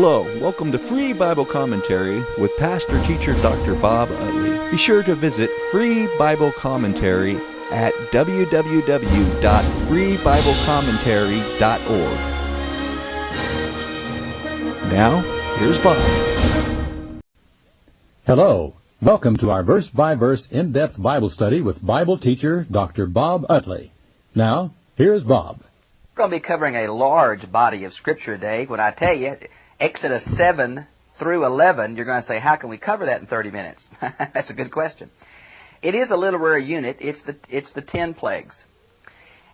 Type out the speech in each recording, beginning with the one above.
Hello, welcome to Free Bible Commentary with Pastor Teacher Dr. Bob Utley. Be sure to visit Free Bible Commentary at www.freebiblecommentary.org. Now, here's Bob. Hello. Welcome to our verse-by-verse in-depth Bible study with Bible teacher Dr. Bob Utley. Now, here's Bob. We're going to be covering a large body of Scripture today. When I tell you, Exodus 7 through 11, you're going to say, how can we cover that in 30 minutes? That's a good question. It is a literary unit. It's the 10 plagues.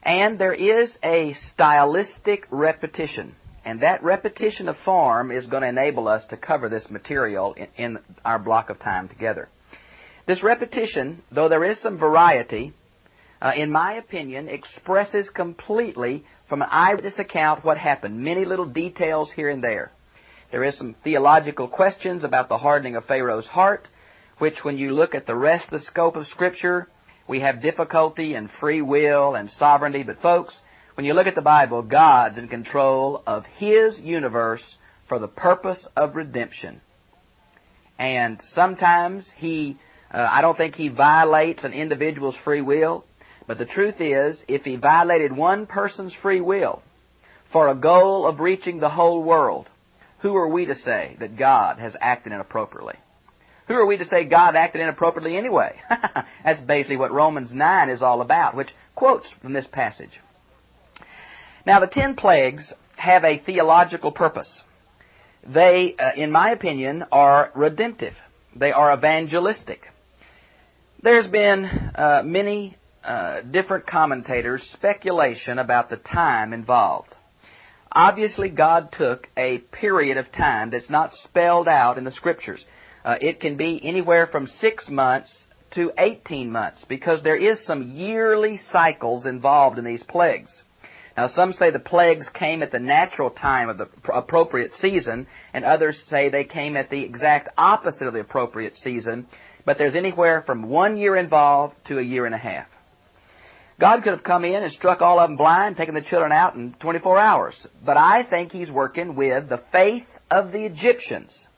And there is a stylistic repetition. And that repetition of form is going to enable us to cover this material in our block of time together. This repetition, though there is some variety, in my opinion, expresses completely from an eyewitness account what happened. Many little details here and there. There is some theological questions about the hardening of Pharaoh's heart, which when you look at the rest of the scope of Scripture, we have difficulty and free will and sovereignty. But folks, when you look at the Bible, God's in control of His universe for the purpose of redemption. And sometimes I don't think He violates an individual's free will. But the truth is, if He violated one person's free will for a goal of reaching the whole world, who are we to say that God has acted inappropriately? Who are we to say God acted inappropriately anyway? That's basically what Romans 9 is all about, which quotes from this passage. Now, the 10 plagues have a theological purpose. They, in my opinion, are redemptive. They are evangelistic. There's been many different commentators' speculation about the time involved. Obviously, God took a period of time that's not spelled out in the Scriptures. It can be anywhere from 6 months to 18 months because there is some yearly cycles involved in these plagues. Now, some say the plagues came at the natural time of the appropriate season, and others say they came at the exact opposite of the appropriate season, but there's anywhere from 1 year involved to a year and a half. God could have come in and struck all of them blind, taken the children out in 24 hours. But I think He's working with the faith of the Egyptians,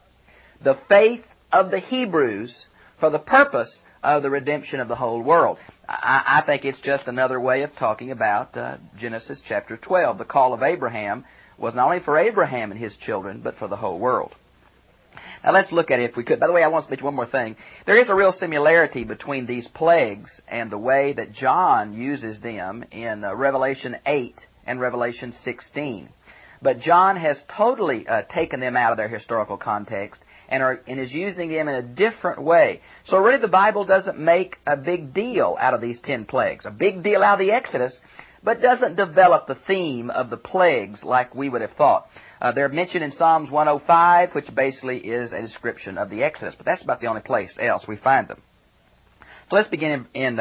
the faith of the Hebrews, for the purpose of the redemption of the whole world. I think it's just another way of talking about Genesis chapter 12. The call of Abraham was not only for Abraham and his children, but for the whole world. Now let's look at it if we could. By the way, I want to mention one more thing. There is a real similarity between these plagues and the way that John uses them in Revelation 8 and Revelation 16. But John has totally taken them out of their historical context and is using them in a different way. So really the Bible doesn't make a big deal out of these 10 plagues, a big deal out of the Exodus, but doesn't develop the theme of the plagues like we would have thought. They're mentioned in Psalms 105, which basically is a description of the Exodus, but that's about the only place else we find them. So let's begin in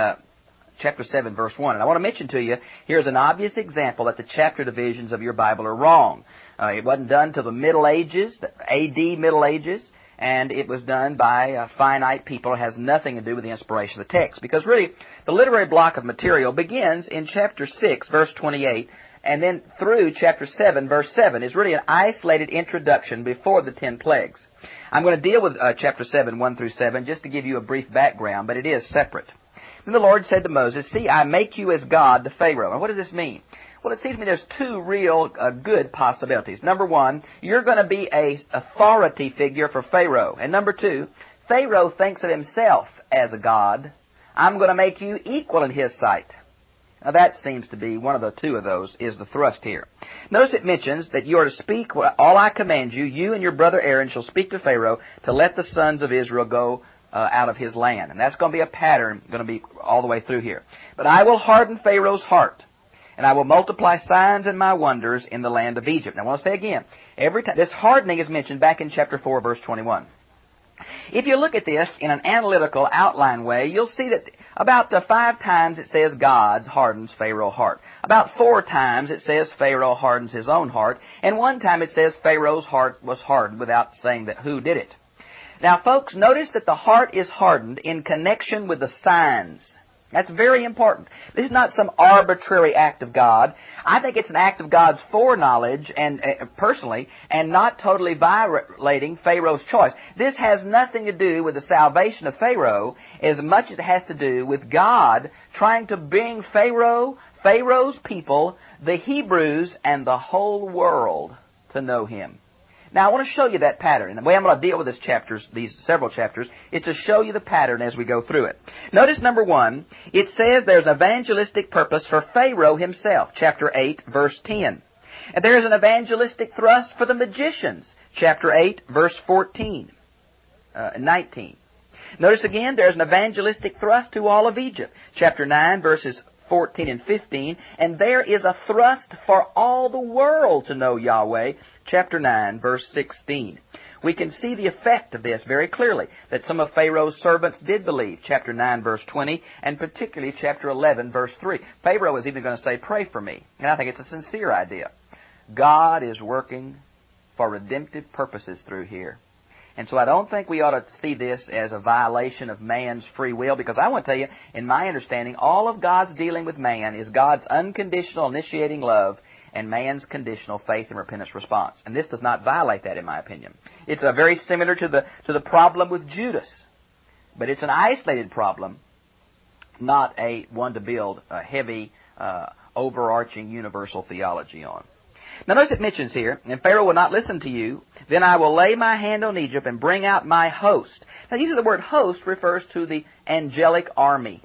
chapter 7, verse 1. And I want to mention to you, here's an obvious example that the chapter divisions of your Bible are wrong. It wasn't done till the Middle Ages, the A.D. Middle Ages, and it was done by finite people. It has nothing to do with the inspiration of the text. Because really, the literary block of material begins in chapter 6, verse 28, and then through chapter 7, verse 7 is really an isolated introduction before the 10 plagues. I'm going to deal with chapter 7, 1 through 7, just to give you a brief background, but it is separate. Then the Lord said to Moses, "See, I make you as God to Pharaoh." And what does this mean? Well, it seems to me there's two real good possibilities. Number one, you're going to be an authority figure for Pharaoh. And number two, Pharaoh thinks of himself as a god. I'm going to make you equal in his sight. Now that seems to be one of the two of those is the thrust here. Notice it mentions that you are to speak all I command you. You and your brother Aaron shall speak to Pharaoh to let the sons of Israel go out of his land. And that's going to be a pattern, going to be all the way through here. But I will harden Pharaoh's heart, and I will multiply signs and my wonders in the land of Egypt. Now I want to say again, every time this hardening is mentioned back in chapter 4, verse 21. If you look at this in an analytical outline way, you'll see that about 5 times it says God hardens Pharaoh's heart. About 4 times it says Pharaoh hardens his own heart. And 1 time it says Pharaoh's heart was hardened without saying that who did it. Now, folks, notice that the heart is hardened in connection with the signs. That's very important. This is not some arbitrary act of God. I think it's an act of God's foreknowledge, and personally, and not totally violating Pharaoh's choice. This has nothing to do with the salvation of Pharaoh as much as it has to do with God trying to bring Pharaoh's people, the Hebrews, and the whole world to know Him. Now, I want to show you that pattern. And the way I'm going to deal with these several chapters, is to show you the pattern as we go through it. Notice, number 1, it says there's an evangelistic purpose for Pharaoh himself, chapter 8, verse 10. And there's an evangelistic thrust for the magicians, chapter 8, verse 14, 19. Notice again, there's an evangelistic thrust to all of Egypt, chapter 9, verses 14 and 15, and there is a thrust for all the world to know Yahweh, chapter 9, verse 16. We can see the effect of this very clearly, that some of Pharaoh's servants did believe, chapter 9, verse 20, and particularly chapter 11, verse 3. Pharaoh is even going to say, pray for me, and I think it's a sincere idea. God is working for redemptive purposes through here. And so I don't think we ought to see this as a violation of man's free will, because I want to tell you, in my understanding, all of God's dealing with man is God's unconditional initiating love and man's conditional faith and repentance response. And this does not violate that, in my opinion. It's very similar to the problem with Judas. But it's an isolated problem, not one to build a heavy, overarching universal theology on. Now notice it mentions here, and Pharaoh will not listen to you, then I will lay my hand on Egypt and bring out my host. Now, the word host refers to the angelic army,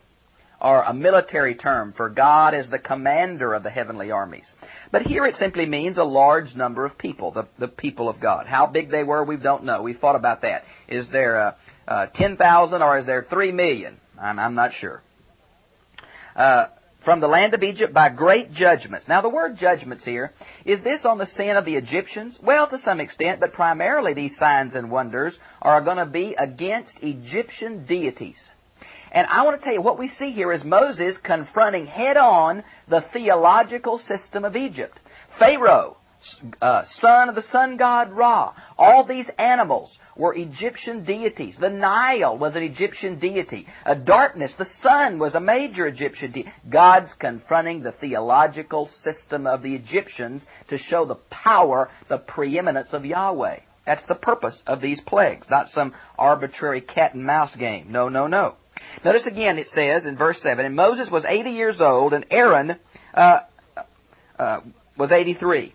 or a military term for God as the commander of the heavenly armies. But here it simply means a large number of people, the people of God. How big they were, we don't know. We've thought about that. Is there 10,000 or is there 3 million? I'm not sure. From the land of Egypt by great judgments. Now, the word judgments here, is this on the sin of the Egyptians? Well, to some extent, but primarily these signs and wonders are going to be against Egyptian deities. And I want to tell you, what we see here is Moses confronting head-on the theological system of Egypt. Pharaoh, son of the sun god Ra, all these animals were Egyptian deities. The Nile was an Egyptian deity. Darkness, the sun, was a major Egyptian deity. God's confronting the theological system of the Egyptians to show the power, the preeminence of Yahweh. That's the purpose of these plagues, not some arbitrary cat and mouse game. No, no, no. Notice again it says in verse 7, and Moses was 80 years old, and Aaron was 83.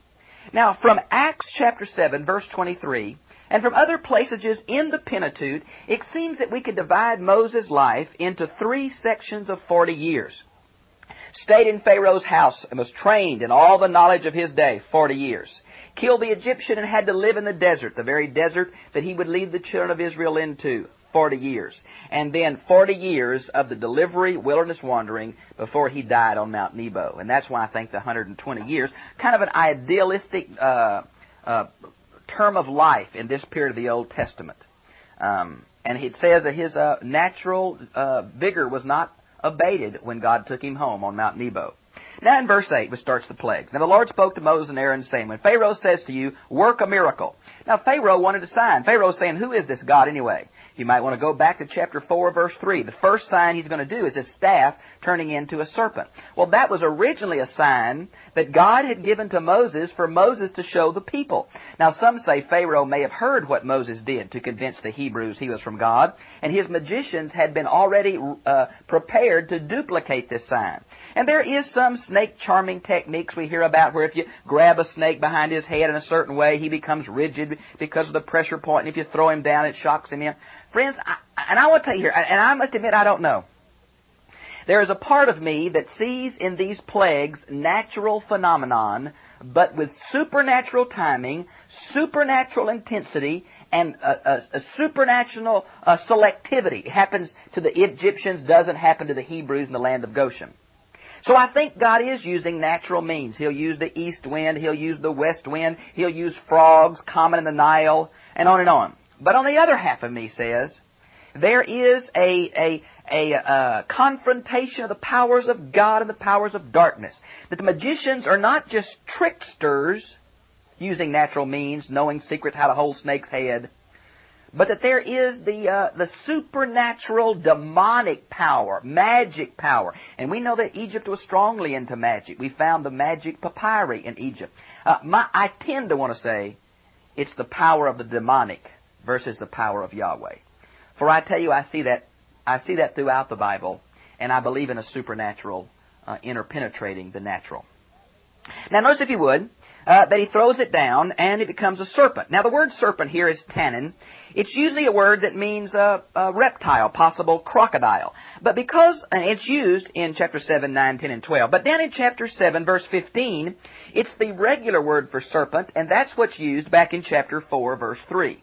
Now, from Acts chapter 7, verse 23, and from other places in the Pentateuch, it seems that we could divide Moses' life into 3 sections of 40 years. Stayed in Pharaoh's house and was trained in all the knowledge of his day, 40 years. Killed the Egyptian and had to live in the desert, the very desert that he would lead the children of Israel into, 40 years. And then 40 years of the delivery, wilderness wandering, before he died on Mount Nebo. And that's why I think the 120 years, kind of an idealistic term of life in this period of the Old Testament. And it says that his natural vigor was not abated when God took him home on Mount Nebo. Now in verse 8, which starts the plague. Now the Lord spoke to Moses and Aaron, saying, when Pharaoh says to you, work a miracle. Now Pharaoh wanted a sign. Pharaoh's saying, who is this God anyway? You might want to go back to chapter 4, verse 3. The first sign he's going to do is his staff turning into a serpent. Well, that was originally a sign that God had given to Moses for Moses to show the people. Now, some say Pharaoh may have heard what Moses did to convince the Hebrews he was from God, and his magicians had been already prepared to duplicate this sign. And there is some snake charming techniques we hear about where if you grab a snake behind his head in a certain way, he becomes rigid because of the pressure point, and if you throw him down, it shocks him in. Friends, I want to tell you here, and I must admit I don't know. There is a part of me that sees in these plagues natural phenomenon, but with supernatural timing, supernatural intensity, and a supernatural selectivity. It happens to the Egyptians, doesn't happen to the Hebrews in the land of Goshen. So I think God is using natural means. He'll use the east wind, He'll use the west wind, He'll use frogs common in the Nile, and on and on. But on the other half of me says, there is a confrontation of the powers of God and the powers of darkness. That the magicians are not just tricksters using natural means, knowing secrets how to hold snake's head, but that there is the supernatural demonic power, magic power. And we know that Egypt was strongly into magic. We found the magic papyri in Egypt. I tend to want to say it's the power of the demonic versus the power of Yahweh. For I tell you, I see that throughout the Bible, and I believe in a supernatural interpenetrating the natural. Now notice, if you would, that he throws it down and it becomes a serpent. Now the word serpent here is tannin. It's usually a word that means a reptile, possible crocodile. But because it's used in chapter 7, 9, 10, and 12. But down in chapter 7, verse 15, it's the regular word for serpent, and that's what's used back in chapter 4, verse 3.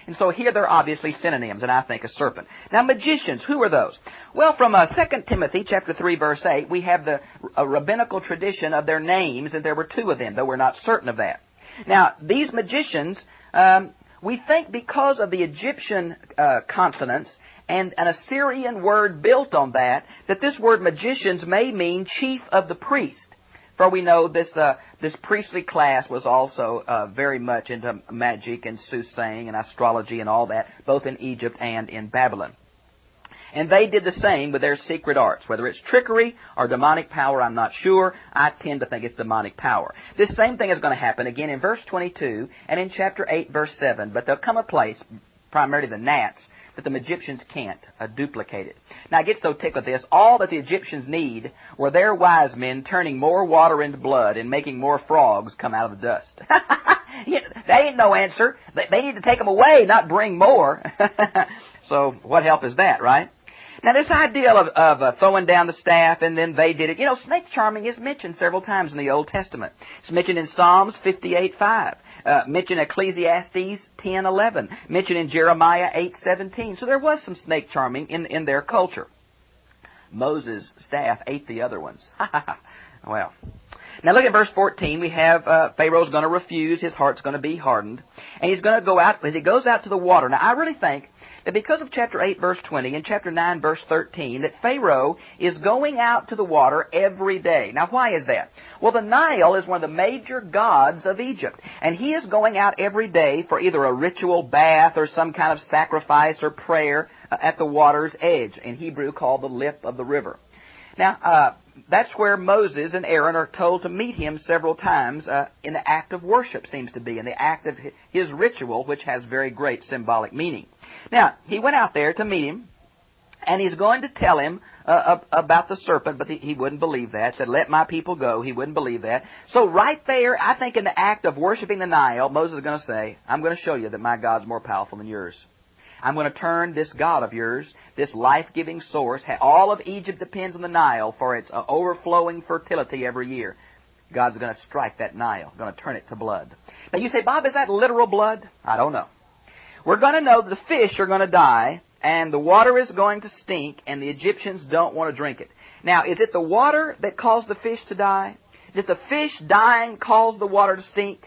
And so here they're obviously synonyms, and I think a serpent. Now, magicians, who are those? Well, from 2 Timothy chapter 3, verse 8, we have the rabbinical tradition of their names, and there were two of them, though we're not certain of that. Now, these magicians, we think because of the Egyptian consonants and an Assyrian word built on that this word magicians may mean chief of the priest. For we know this priestly class was also very much into magic and soothsaying and astrology and all that, both in Egypt and in Babylon. And they did the same with their secret arts. Whether it's trickery or demonic power, I'm not sure. I tend to think it's demonic power. This same thing is going to happen again in verse 22 and in chapter 8, verse 7. But there'll come a place, primarily the gnats, that the Egyptians can't duplicate it. Now, I get so tickled with this. All that the Egyptians need were their wise men turning more water into blood and making more frogs come out of the dust. That ain't no answer. They need to take them away, not bring more. So what help is that, right? Now, this idea of throwing down the staff and then they did it. You know, snake charming is mentioned several times in the Old Testament. It's mentioned in Psalms 58:5. Mentioned in Ecclesiastes 10:11. Mentioned in Jeremiah 8:17. So there was some snake charming in their culture. Moses' staff ate the other ones. Well, now look at verse 14. We have Pharaoh's going to refuse. His heart's going to be hardened. And he's going to go out, as he goes out to the water. Now, I really think that because of chapter 8, verse 20, and chapter 9, verse 13, that Pharaoh is going out to the water every day. Now, why is that? Well, the Nile is one of the major gods of Egypt, and he is going out every day for either a ritual bath or some kind of sacrifice or prayer at the water's edge, in Hebrew called the lip of the river. Now, that's where Moses and Aaron are told to meet him several times in the act of worship, seems to be, in the act of his ritual, which has very great symbolic meaning. Now, he went out there to meet him, and he's going to tell him about the serpent, but he wouldn't believe that. Said, let my people go. He wouldn't believe that. So right there, I think in the act of worshiping the Nile, Moses is going to say, I'm going to show you that my God's more powerful than yours. I'm going to turn this God of yours, this life-giving source. All of Egypt depends on the Nile for its overflowing fertility every year. God's going to strike that Nile, going to turn it to blood. Now you say, Bob, is that literal blood? I don't know. We're going to know that the fish are going to die, and the water is going to stink, and the Egyptians don't want to drink it. Now, is it the water that caused the fish to die? Did the fish dying cause the water to stink?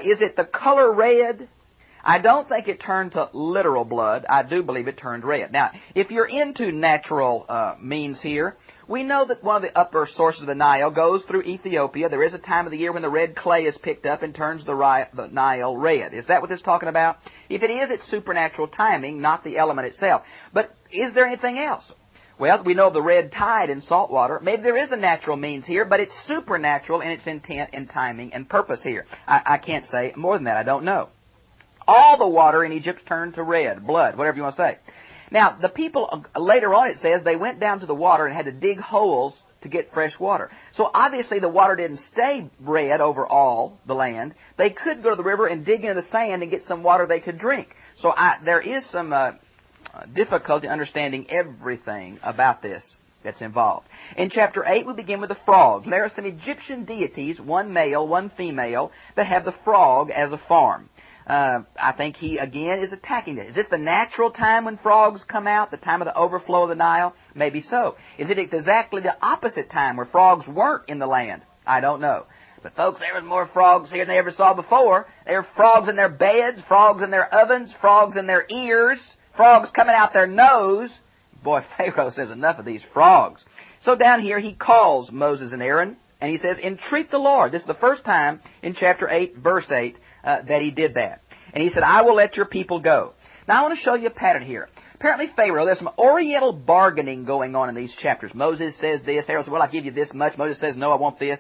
Is it the color red? I don't think it turned to literal blood. I do believe it turned red. Now, if you're into natural means here, we know that one of the upper sources of the Nile goes through Ethiopia. There is a time of the year when the red clay is picked up and turns the Nile red. Is that what this is talking about? If it is, it's supernatural timing, not the element itself. But is there anything else? Well, we know of the red tide in salt water. Maybe there is a natural means here, but it's supernatural in its intent and timing and purpose here. I can't say more than that. I don't know. All the water in Egypt turned to red, blood, whatever you want to say. Now, the people, later on it says, they went down to the water and had to dig holes to get fresh water. So obviously the water didn't stay red over all the land. They could go to the river and dig into the sand and get some water they could drink. So there is some difficulty understanding everything about this that's involved. In chapter 8, we begin with the frogs. There are some Egyptian deities, one male, one female, that have the frog as a form. I think he, again, is attacking this. Is this the natural time when frogs come out, the time of the overflow of the Nile? Maybe so. Is it exactly the opposite time where frogs weren't in the land? I don't know. But, folks, there was more frogs here than they ever saw before. There were frogs in their beds, frogs in their ovens, frogs in their ears, frogs coming out their nose. Boy, Pharaoh says enough of these frogs. So down here he calls Moses and Aaron, and he says, entreat the Lord. This is the first time in chapter 8, verse 8, that he did that. And he said, I will let your people go. Now, I want to show you a pattern here. Apparently, Pharaoh, there's some oriental bargaining going on in these chapters. Moses says this. Pharaoh says, well, I'll give you this much. Moses says, no, I want this.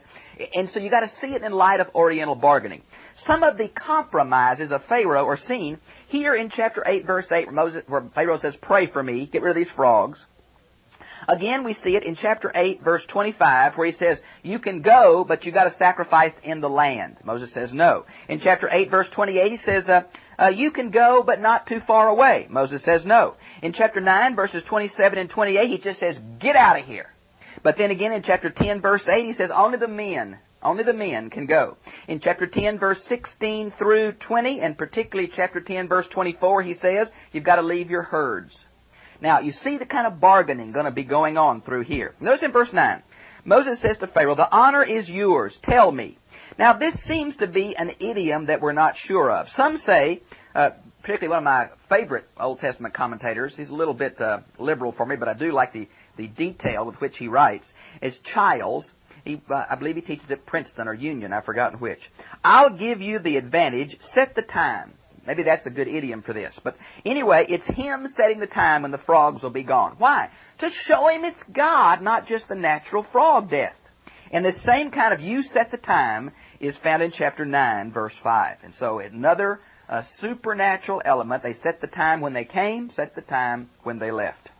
And so you got to see it in light of oriental bargaining. Some of the compromises of Pharaoh are seen here in chapter 8, verse 8, where Pharaoh says, pray for me, get rid of these frogs. Again, we see it in chapter 8, verse 25, where he says, you can go, but you got to sacrifice in the land. Moses says no. In chapter 8, verse 28, he says, you can go, but not too far away. Moses says no. In chapter 9, verses 27 and 28, he just says, get out of here. But then again in chapter 10, verse 8, he says, only the men can go. In chapter 10, verse 16 through 20, and particularly chapter 10, verse 24, he says, you've got to leave your herds. Now, you see the kind of bargaining going to be going on through here. Notice in verse 9, Moses says to Pharaoh, the honor is yours, tell me. Now, this seems to be an idiom that we're not sure of. Some say, particularly one of my favorite Old Testament commentators, he's a little bit liberal for me, but I do like the detail with which he writes, is Childs. I believe he teaches at Princeton or Union, I've forgotten which. I'll give you the advantage, set the time. Maybe that's a good idiom for this. But anyway, it's him setting the time when the frogs will be gone. Why? To show him it's God, not just the natural frog death. And this same kind of you set the time is found in chapter 9, verse 5. And so another supernatural element. They set the time when they came, set the time when they left.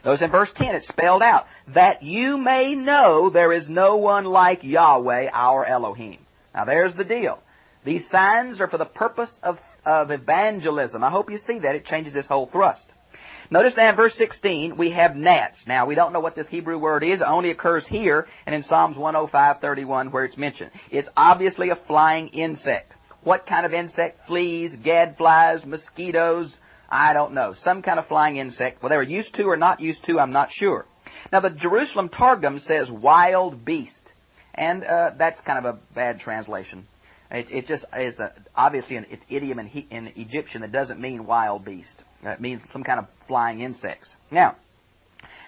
Notice in verse 10 it's spelled out, that you may know there is no one like Yahweh our Elohim. Now there's the deal. These signs are for the purpose of evangelism. I hope you see that. It changes this whole thrust. Notice now in verse 16, we have gnats. Now, we don't know what this Hebrew word is. It only occurs here and in Psalms 105:31 where it's mentioned. It's obviously a flying insect. What kind of insect? Fleas, gadflies, mosquitoes? I don't know. Some kind of flying insect. Whether they're used to or not used to, I'm not sure. Now, the Jerusalem Targum says wild beast. And that's kind of a bad translation. It just is obviously an idiom in Egyptian that doesn't mean wild beast. It means some kind of flying insects. Now,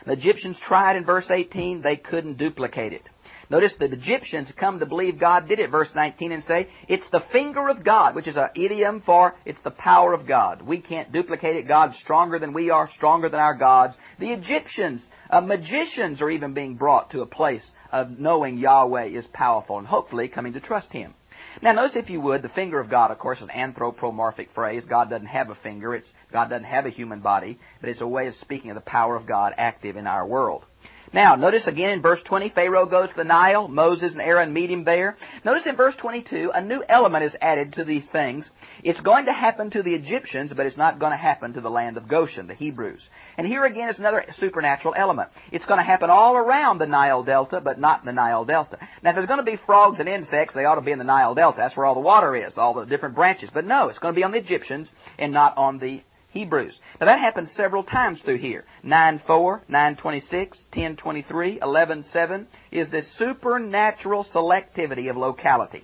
the Egyptians tried in verse 18. They couldn't duplicate it. Notice the Egyptians come to believe God did it, verse 19, and say, it's the finger of God, which is an idiom for it's the power of God. We can't duplicate it. God's stronger than we are, stronger than our gods. The Egyptians, magicians are even being brought to a place of knowing Yahweh is powerful and hopefully coming to trust Him. Now, notice, if you would, the finger of God, of course, is an anthropomorphic phrase. God doesn't have a finger. God doesn't have a human body, but it's a way of speaking of the power of God active in our world. Now, notice again in verse 20, Pharaoh goes to the Nile. Moses and Aaron meet him there. Notice in verse 22, a new element is added to these things. It's going to happen to the Egyptians, but it's not going to happen to the land of Goshen, the Hebrews. And here again is another supernatural element. It's going to happen all around the Nile Delta, but not in the Nile Delta. Now, if there's going to be frogs and insects, they ought to be in the Nile Delta. That's where all the water is, all the different branches. But no, it's going to be on the Egyptians and not on the Hebrews. Now that happens several times through here. 9:4, 9:26, 10:23, 11:7 is this supernatural selectivity of locality.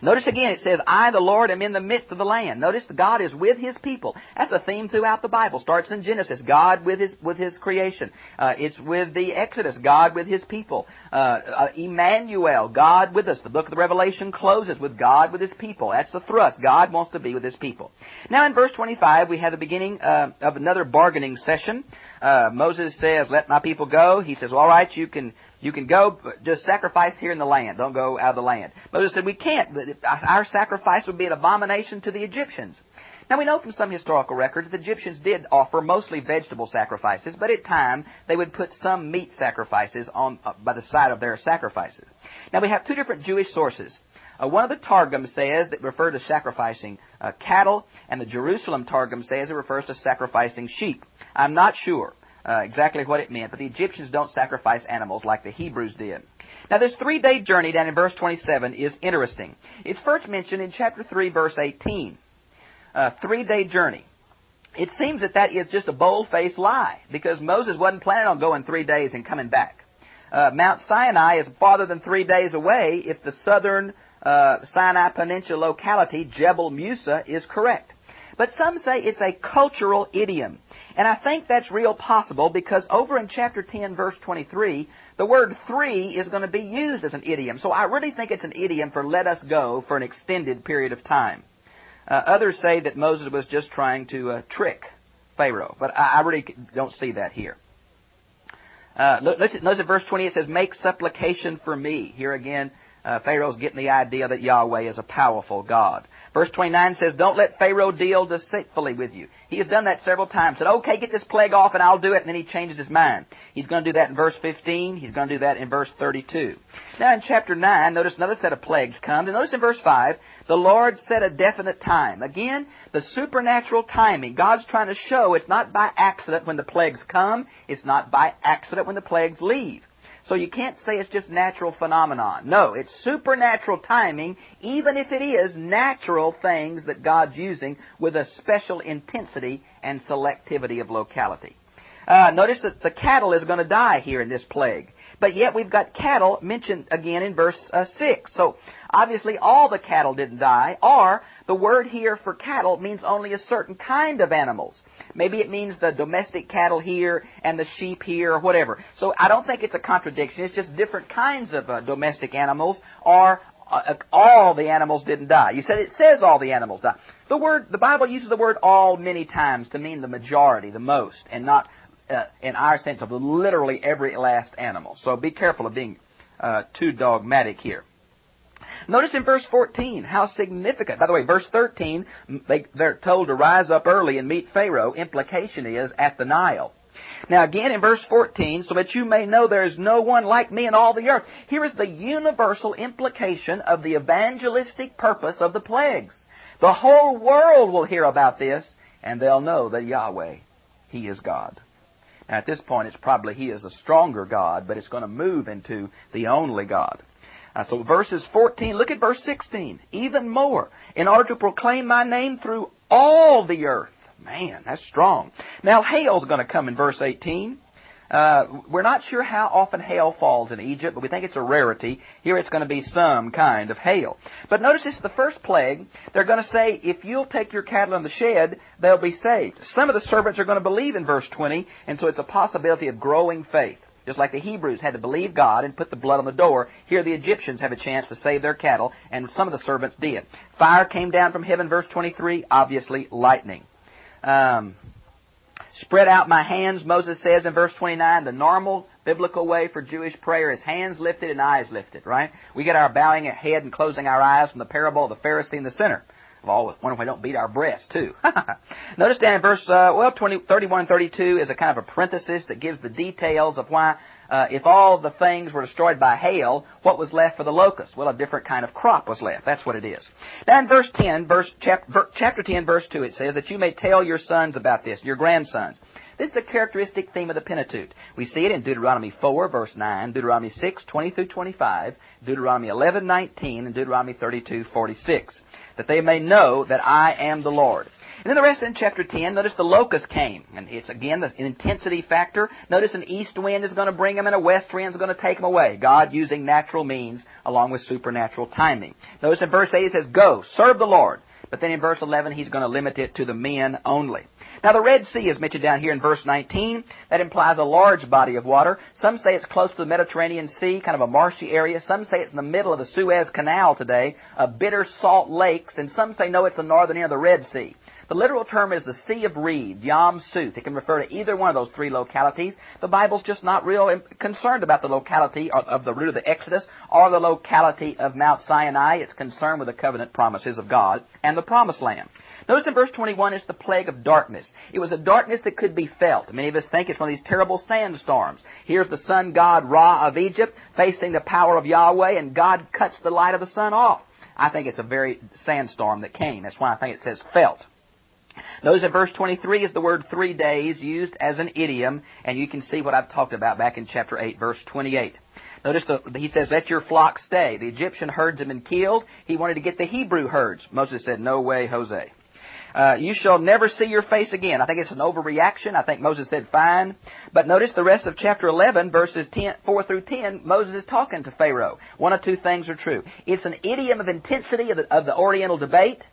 Notice again it says, I, the Lord, am in the midst of the land. Notice God is with His people. That's a theme throughout the Bible. Starts in Genesis, God with His creation. It's with the Exodus, God with His people. Emmanuel, God with us. The book of the Revelation closes with God with His people. That's the thrust. God wants to be with His people. Now in verse 25, we have the beginning of another bargaining session. Moses says, let my people go. He says, well, all right, you can go, but just sacrifice here in the land. Don't go out of the land. Moses said, we can't. Our sacrifice would be an abomination to the Egyptians. Now, we know from some historical records the Egyptians did offer mostly vegetable sacrifices, but at times they would put some meat sacrifices on by the side of their sacrifices. Now, we have two different Jewish sources. One of the Targums says that refer to sacrificing cattle, and the Jerusalem Targum says it refers to sacrificing sheep. I'm not sure exactly what it meant, but the Egyptians don't sacrifice animals like the Hebrews did. Now, this 3-day journey down in verse 27 is interesting. It's first mentioned in chapter 3, verse 18. 3-day journey. It seems that is just a bold-faced lie, because Moses wasn't planning on going 3 days and coming back. Mount Sinai is farther than 3 days away if the southern Sinai Peninsula locality, Jebel Musa, is correct. But some say it's a cultural idiom. And I think that's real possible because over in chapter 10, verse 23, the word 3 is going to be used as an idiom. So I really think it's an idiom for let us go for an extended period of time. Others say that Moses was just trying to trick Pharaoh, but I really don't see that here. Notice at verse 20 it says, make supplication for me. Here again, Pharaoh's getting the idea that Yahweh is a powerful God. Verse 29 says, don't let Pharaoh deal deceitfully with you. He has done that several times. Said, okay, get this plague off and I'll do it. And then he changes his mind. He's going to do that in verse 15. He's going to do that in verse 32. Now in chapter 9, notice another set of plagues comes. And notice in verse 5, the Lord set a definite time. Again, the supernatural timing. God's trying to show it's not by accident when the plagues come. It's not by accident when the plagues leave. So you can't say it's just natural phenomenon. No, it's supernatural timing, even if it is natural things that God's using with a special intensity and selectivity of locality. Notice that the cattle is going to die here in this plague. But yet we've got cattle mentioned again in verse 6. So obviously all the cattle didn't die, or the word here for cattle means only a certain kind of animals. Maybe it means the domestic cattle here and the sheep here or whatever. So I don't think it's a contradiction. It's just different kinds of domestic animals, or all the animals didn't die. You said it says all the animals died. The Bible uses the word all many times to mean the majority, the most, and not in our sense of literally every last animal. So be careful of being too dogmatic here. Notice in verse 14 how significant. By the way, verse 13, they're told to rise up early and meet Pharaoh. Implication is at the Nile. Now again in verse 14, so that you may know there is no one like me in all the earth. Here is the universal implication of the evangelistic purpose of the plagues. The whole world will hear about this, and they'll know that Yahweh, He is God. Now, at this point, it's probably He is a stronger God, but it's going to move into the only God. So verses 14, look at verse 16. Even more, in order to proclaim my name through all the earth. Man, that's strong. Now, hail's going to come in verse 18. We're not sure how often hail falls in Egypt, but we think it's a rarity. Here it's going to be some kind of hail. But notice this is the first plague. They're going to say, if you'll take your cattle in the shed, they'll be saved. Some of the servants are going to believe in verse 20, and so it's a possibility of growing faith. Just like the Hebrews had to believe God and put the blood on the door, here the Egyptians have a chance to save their cattle, and some of the servants did. Fire came down from heaven, verse 23, obviously lightning. Spread out my hands, Moses says in verse 29. The normal biblical way for Jewish prayer is hands lifted and eyes lifted, right? We get our bowing our head and closing our eyes from the parable of the Pharisee and the sinner. I've always wondered if we don't beat our breasts, too. Notice down in verse 31 and 32 is a kind of a parenthesis that gives the details of why, if all the things were destroyed by hail, what was left for the locusts? Well, a different kind of crop was left. That's what it is. Now in verse 10, chapter 10, verse 2, it says that you may tell your sons about this, your grandsons. This is a characteristic theme of the Pentateuch. We see it in Deuteronomy 4, verse 9, Deuteronomy 6, 20 through 25, Deuteronomy 11, 19, and Deuteronomy 32, 46. That they may know that I am the Lord. And then the rest in chapter 10, notice the locust came. And it's again the intensity factor. Notice an east wind is going to bring them and a west wind is going to take them away. God using natural means along with supernatural timing. Notice in verse 8 it says, go, serve the Lord. But then in verse 11 He's going to limit it to the men only. Now the Red Sea is mentioned down here in verse 19. That implies a large body of water. Some say it's close to the Mediterranean Sea, kind of a marshy area. Some say it's in the middle of the Suez Canal today, bitter salt lakes. And some say no, it's the northern end of the Red Sea. The literal term is the Sea of Reed, Yam Sooth. It can refer to either one of those three localities. The Bible's just not real concerned about the locality of the route of the Exodus or the locality of Mount Sinai. It's concerned with the covenant promises of God and the Promised Land. Notice in verse 21, it's the plague of darkness. It was a darkness that could be felt. Many of us think it's one of these terrible sandstorms. Here's the sun god Ra of Egypt facing the power of Yahweh, and God cuts the light of the sun off. I think it's a very sandstorm that came. That's why I think it says felt. Notice in verse 23 is the word 3 days used as an idiom, and you can see what I've talked about back in chapter 8, verse 28. Notice he says, let your flock stay. The Egyptian herds have been killed. He wanted to get the Hebrew herds. Moses said, no way, Jose. You shall never see your face again. I think it's an overreaction. I think Moses said, fine. But notice the rest of chapter 11, verses 4 through 10, Moses is talking to Pharaoh. One of two things are true. It's an idiom of intensity of the Oriental debate,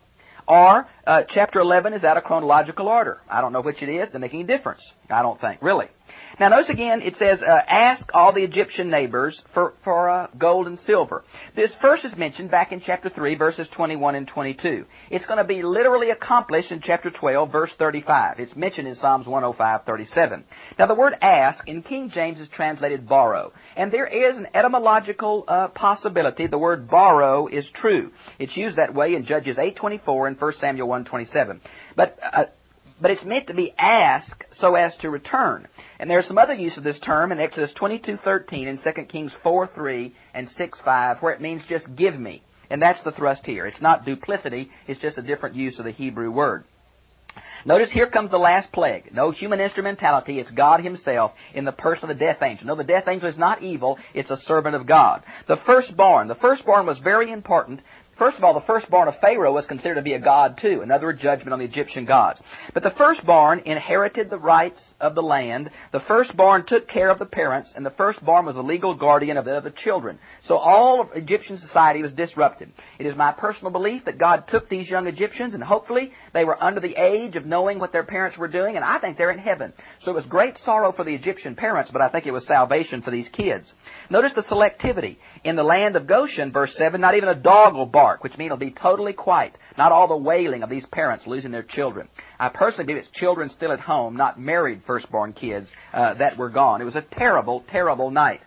or chapter 11 is out of chronological order. I don't know which it is. Doesn't make any difference. I don't think, really. Now notice again, it says, ask all the Egyptian neighbors for gold and silver. This first is mentioned back in chapter 3, verses 21 and 22. It's going to be literally accomplished in chapter 12, verse 35. It's mentioned in Psalms 105:37. Now the word ask in King James is translated borrow. And there is an etymological possibility the word borrow is true. It's used that way in Judges 8:24 and 1 Samuel 1:27. But it's meant to be asked so as to return. And there's some other use of this term in Exodus 22:13 and 2 Kings 4:3 and 6:5 where it means just give me. And that's the thrust here. It's not duplicity. It's just a different use of the Hebrew word. Notice here comes the last plague. No human instrumentality. It's God Himself in the person of the death angel. No, the death angel is not evil. It's a servant of God. The firstborn. The firstborn was very important. First of all, the firstborn of Pharaoh was considered to be a god too, another judgment on the Egyptian gods. But the firstborn inherited the rights of the land. The firstborn took care of the parents, and the firstborn was a legal guardian of the other children. So all of Egyptian society was disrupted. It is my personal belief that God took these young Egyptians, and hopefully they were under the age of knowing what their parents were doing, and I think they're in heaven. So it was great sorrow for the Egyptian parents, but I think it was salvation for these kids. Notice the selectivity. In the land of Goshen, verse 7, not even a dog will bark, which means it'll be totally quiet. Not all the wailing of these parents losing their children. I personally believe it's children still at home, not married firstborn kids, that were gone. It was a terrible, terrible night.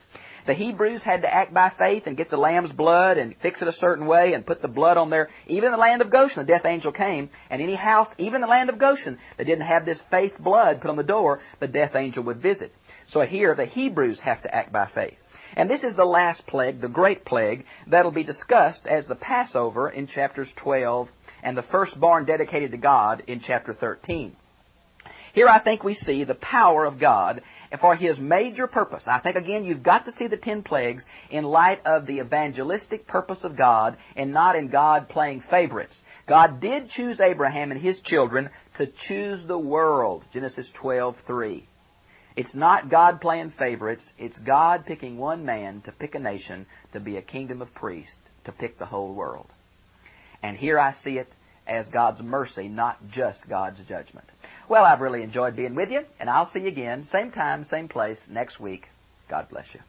The Hebrews had to act by faith and get the lamb's blood and fix it a certain way and put the blood on there. Even in the land of Goshen, the death angel came, and any house, even in the land of Goshen, that didn't have this faith blood put on the door, the death angel would visit. So here, the Hebrews have to act by faith. And this is the last plague, the great plague, that'll be discussed as the Passover in chapters 12 and the firstborn dedicated to God in chapter 13. Here I think we see the power of God for His major purpose. I think, again, you've got to see the 10 plagues in light of the evangelistic purpose of God and not in God playing favorites. God did choose Abraham and his children to choose the world, Genesis 12:3. It's not God playing favorites. It's God picking one man to pick a nation to be a kingdom of priests, to pick the whole world. And here I see it as God's mercy, not just God's judgment. Well, I've really enjoyed being with you, and I'll see you again, same time, same place, next week. God bless you.